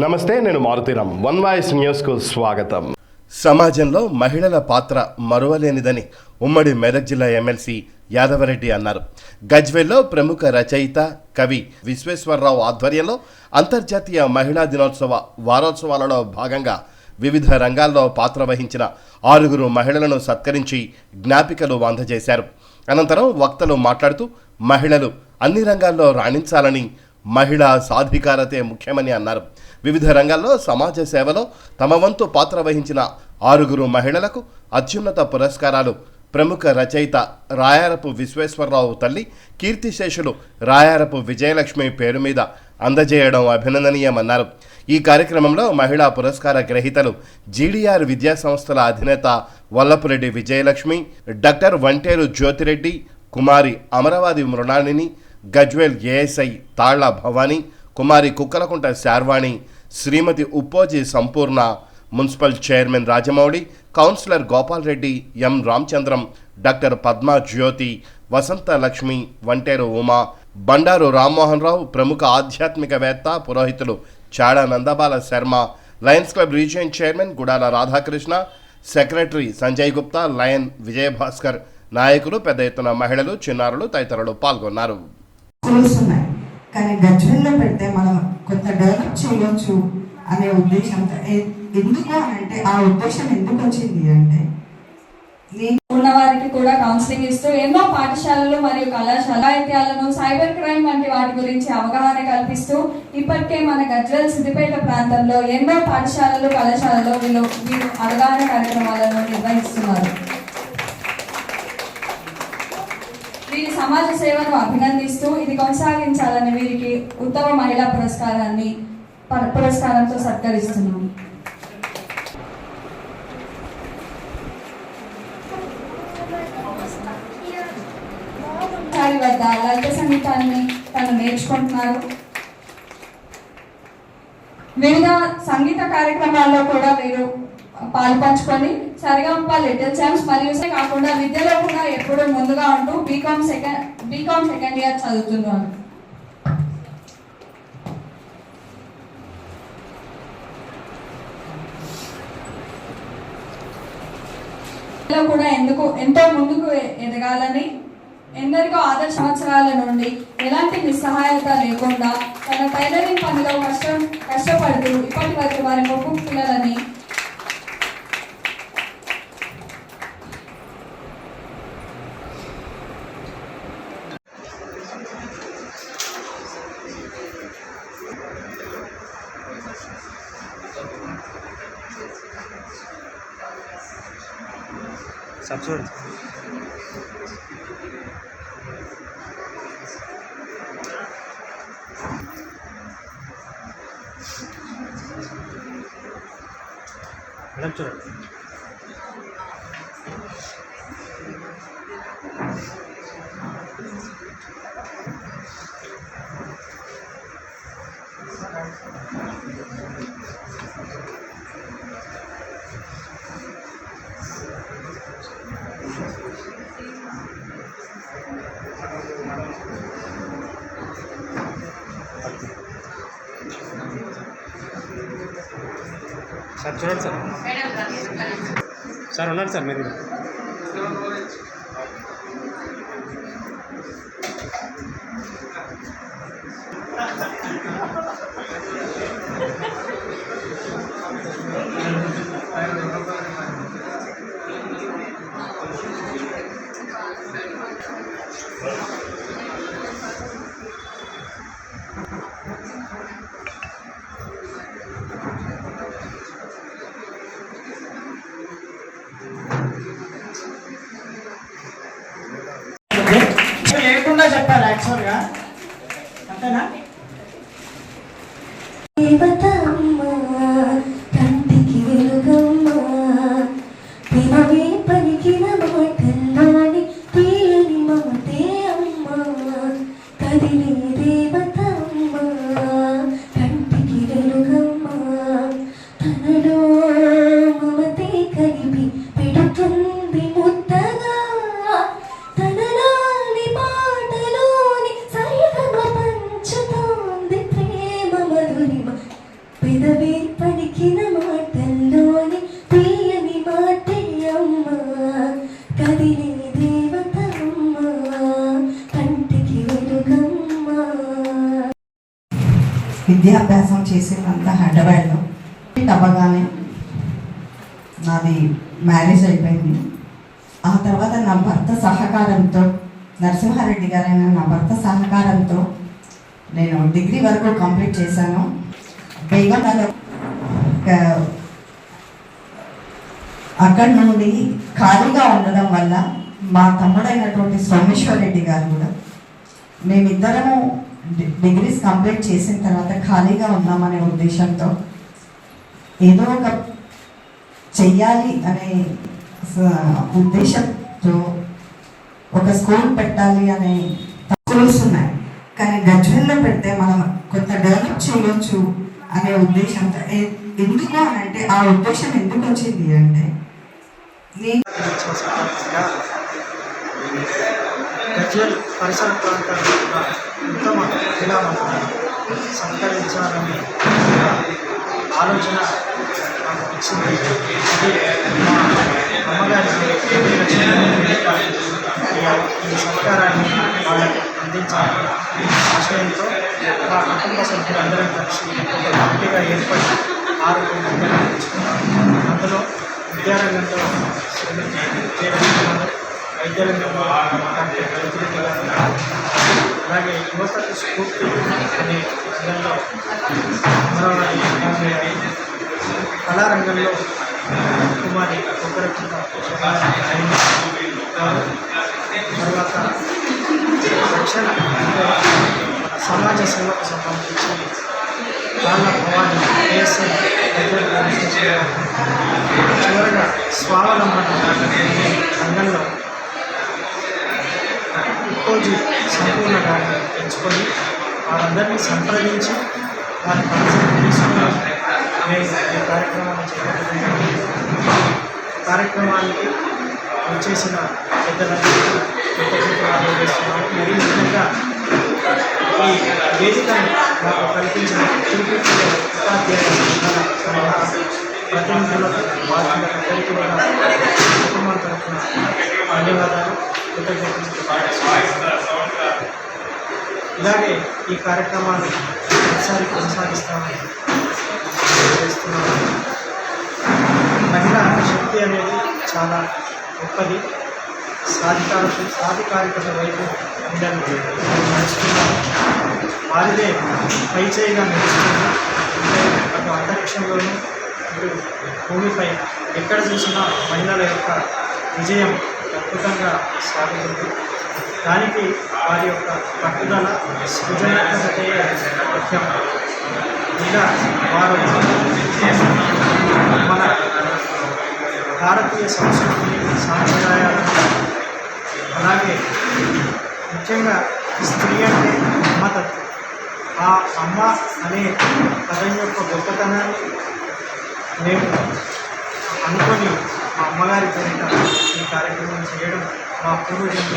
నమస్తే, నేను Maruthi Ram. One voice న్యూస్కు స్వాగతం. సమాజంలో మహిళల పాత్ర మరువలేనిదని ఉమ్మడి మెదక్ జిల్లా ఎమ్మెల్సీ యాదవరెడ్డి అన్నారు. గజ్వేల్లో ప్రముఖ రచయిత, కవి విశ్వేశ్వరరావు ఆధ్వర్యంలో అంతర్జాతీయ మహిళా దినోత్సవ వారోత్సవాలలో భాగంగా వివిధ రంగాల్లో పాత్ర వహించిన 6 మహిళలను సత్కరించి జ్ఞాపికలు అందజేశారు. అనంతరం వక్తలు మాట్లాడుతూ మహిళలు అన్ని రంగాల్లో రాణించాలని, మహిళా సాధికారతే ముఖ్యమని అన్నారు. వివిధ రంగాల్లో సమాజ సేవలో తమ వంతు పాత్ర వహించిన 6 మహిళలకు అత్యున్నత పురస్కారాలు ప్రముఖ రచయిత రాయారపు విశ్వేశ్వరరావు తల్లి కీర్తిశేషులు రాయారపు విజయలక్ష్మి పేరు మీద అందజేయడం అభినందనీయమన్నారు. ఈ కార్యక్రమంలో మహిళా పురస్కార గ్రహీతలు జీడీఆర్ విద్యా సంస్థల అధినేత Vallapureddy Vijayalakshmi, doctor Vanteru Jyothireddy, Kumari Amaravadi Mrunalini, Gajwel ASI Talla Bhavani, Kumari Kukkalakunta Sharvani, Srimathi Uppoji Sampoorna, municipal chairman Rajamouli, councillor Gopal Reddy, M Ramachandram, doctor Padma Jyothi, Vasantha Lakshmi, Vanteru Uma, Bandaru Rammohan Rao, ప్రముఖ ఆధ్యాత్మికవేత్త పురోహితులు Chada Nandabala Sharma, lions club region chairman Gudala Radhakrishna, secretary Sanjay Gupta, lion Vijayabhaskar, నాయకులు, పెద్ద ఎత్తున మహిళలు, చిన్నారులు తదితరులు పాల్గొన్నారు. కానీ గజ్వేల్లో పెడితే మనం కొంత డెవలప్ చేయవచ్చు అనే ఉద్దేశంతో, ఎందుకు అంటే ఆ ఉద్దేశం ఎందుకు వచ్చింది అంటే ఉన్న వారికి కూడా కౌన్సిలింగ్ ఇస్తూ ఎన్నో పాఠశాలలు మరియు కళాశాలను సైబర్ క్రైమ్ వంటి వాటి గురించి అవగాహన కల్పిస్తూ ఇప్పటికే మన గజ్వేల్ సిద్దిపేట ప్రాంతంలో ఎన్నో పాఠశాలలు కళాశాలలో వీళ్ళు అవగాహన కార్యక్రమాలను నిర్వహిస్తున్నారు. వీరి సమాజ సేవను అభినందిస్తూ ఇది కొనసాగించాలని వీరికి ఉత్తమ మహిళా పురస్కారంతో సత్కరిస్తున్నాము. వద్ద లలిత సంగీతాన్ని తను నేర్చుకుంటున్నారు. వివిధ సంగీత కార్యక్రమాల్లో కూడా వీరు పాల్పంచుకొని సరిగమప, లిటిల్ ఛాంప్స్ మరియు కాకుండా విద్యలో కూడా ఎప్పుడూ ముందుగా ఉంటూ బీకామ్ సెకండ్ ఇయర్ చదువుతున్నారు. కూడా ఎంతో ముందుకు ఎదగాలని, ఎందరికో ఆదర్శ సంవత్సరాల నుండి ఎలాంటి నిస్సహాయత లేకుండా తన టైలరింగ్ పనిలో కష్టపడుతూ ఇప్పటి వరకు వారి ముగ్గురు పిల్లలని మేడం చూడండి. సార్ చూడండి సార్. సార్ ఉన్నారు సార్ మీరు. లేకుండా చెప్పాలి యాక్చువల్గా, అంతేనా? తనలోని పాటలోని సరిగమ పంచుతా విద్యాభ్యాసం చేసిందంతా హైదరాబాద్లో. అవ్వగానే నాది మ్యారేజ్ అయిపోయింది. ఆ తర్వాత నా భర్త సహకారంతో, నరసింహారెడ్డి గారైన నా భర్త సహకారంతో నేను డిగ్రీ వరకు కంప్లీట్ చేశాను. బేగంనగర్ అక్కడి నుండి ఖాళీగా ఉండడం వల్ల మా తమ్ముడైనటువంటి సోమేశ్వర్ రెడ్డి గారు కూడా, మేమిద్దరము డిగ్రీస్ కంప్లీట్ చేసిన తర్వాత ఖాళీగా ఉన్నామనే ఉద్దేశంతో ఏదో ఒక చెయ్యాలి అనే ఉద్దేశంతో ఒక స్కూల్ పెట్టాలి అనే స్కూల్స్ ఉన్నాయి, కానీ గజ్వేల్లో పెడితే మనం కొంత డెవలప్ చేయవచ్చు అనే ఉద్దేశంతో. ఎందుకు అని అంటే ఆ ఉద్దేశం ఎందుకు వచ్చింది అంటే, నేను గజ్వేల్ పరిసర ప్రాంతాల్లో ఉత్తమ క్రీడామంత్రులను సంతరించాలని ఆలోచన నాకు వచ్చింది. అది మా అమ్మగారి ఈ సహకారాన్ని వాళ్ళకి అందించాలని ఆశయంతో మా కుటుంబ సభ్యులందరం కలిసి ఒక కమిటీగా ఏర్పడి 6 మందిని తెచ్చుకున్నాం. అందులో విద్యారంగంలో వైద్య రంగంలో డాక్టర్ రవిరెడ్డి గారు, అలాగే యువతకు స్ఫూర్తి అనే రంగంలో అమరావతి, కళారంగంలో కుమారి ఒకరక్షణ తర్వాత రక్షణ సమాజ సేవకు సంబంధించి కాళ్ళ భవాని ఏఎస్ఐ చివరగా స్వావలంబన రంగంలో ఇప్పోజీ సంపూర్ణ గారిని ఎంచుకొని వారందరినీ సంప్రదించి వారి పరిస్థితి తీసుకుని మేము ఈ కార్యక్రమాన్ని చేపట్టిన కార్యక్రమానికి వచ్చేసిన పెద్దలందరికీ కృతజ్ఞతలు చేస్తున్నాము. మరీ ముఖ్యంగా ఈ వేదికను నాకు కల్పించిన తిరుపతి ఉపాధ్యాయ ప్రతినిధులకు బాధ్యులందరికీ కూడా కుటుంబం తరఫున ధన్యవాదాలు, కృతజ్ఞతలు. ఇలాగే ఈ కార్యక్రమాన్ని ఒకసారి కొనసాగిస్తామని చేస్తున్నాము. మహిళా శక్తి అనేది చాలా గొప్పది. సాధికారికత వైపు మహిళలు నడుస్తున్నారు. వారిదే పైచేయిగా నడుస్తుంది. అటు అంతరిక్షంలోనూ ఇటు భూమిపై ఎక్కడ చూసినా మహిళల యొక్క విజయం అద్భుతంగా సాగుతుంది. దానికి వారి యొక్క పట్టుదల, సృజనాత్మకతయే ముఖ్యం. ఇంకా వారు మన భారతీయ సంస్కృతిని, సాంప్రదాయాలను, అలాగే ముఖ్యంగా స్త్రీ అంటే అమ్మతత్వం, ఆ అమ్మ అనే పదం యొక్క గొప్పతనాన్ని మేము అనుకొని మా అమ్మగారి పేరిట ఈ కార్యక్రమం చేయడం మా పూర్వజన్మ